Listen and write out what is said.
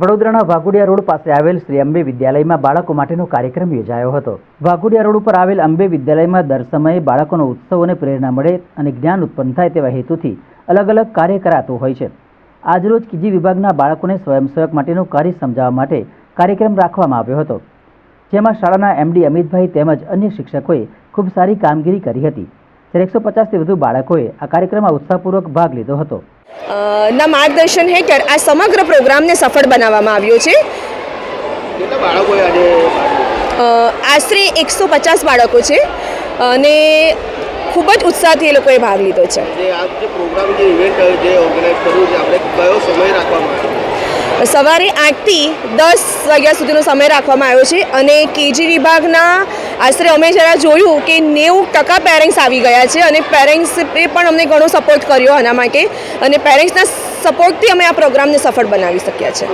વડોદરાના વાઘોડિયા રોડ પાસે આવેલ શ્રી અંબે વિદ્યાલયમાં બાળકો માટેનો કાર્યક્રમ યોજાયો હતો। વાઘોડિયા રોડ ઉપર આવેલ અંબે વિદ્યાલયમાં દર સમયે બાળકોનો ઉત્સવ અને પ્રેરણા મળે અને જ્ઞાન ઉત્પન્ન થાય તેવા હેતુથી અલગ અલગ કાર્ય કરાતું હોય છે। આજરોજ કીજી વિભાગના બાળકોને સ્વયંસેવક માટેનું કાર્ય સમજાવવા માટે કાર્યક્રમ રાખવામાં આવ્યો હતો, જેમાં શાળાના એમડી અમિતભાઈ તેમજ અન્ય શિક્ષકોએ ખૂબ સારી કામગીરી કરી હતી। ત્યારે 150થી વધુ બાળકોએ આ કાર્યક્રમમાં ઉત્સાહપૂર્વક ભાગ લીધો હતો। ના માર્ગદર્શન હેઠળ આ સમગ્ર પ્રોગ્રામને સફળ બનાવવામાં આવ્યો છે। કેટલા બાળકોએ આજે આશરે 150 બાળકો છે અને ખૂબ જ ઉત્સાહથી એ લોકોએ ભાગ લીધો છે। જે આ જે પ્રોગ્રામ જે ઇવેન્ટ જે ઓર્ગેનાઇઝ કર્યું છે આપણે કયો સમય રાખવામાં આવ્યો? સવારે 8થી 10 વાગ્યા સુધીનો સમય રાખવામાં આવ્યો છે અને કેજી વિભાગના આશરે અમે જરા જોયું કે 90% પેરેન્ટ્સ આવી ગયા છે અને પેરેન્ટ્સે પણ અમને ઘણો સપોર્ટ કર્યો આના માટે અને પેરેન્ટ્સના સપોર્ટથી અમે આ પ્રોગ્રામને સફળ બનાવી શક્યા છે।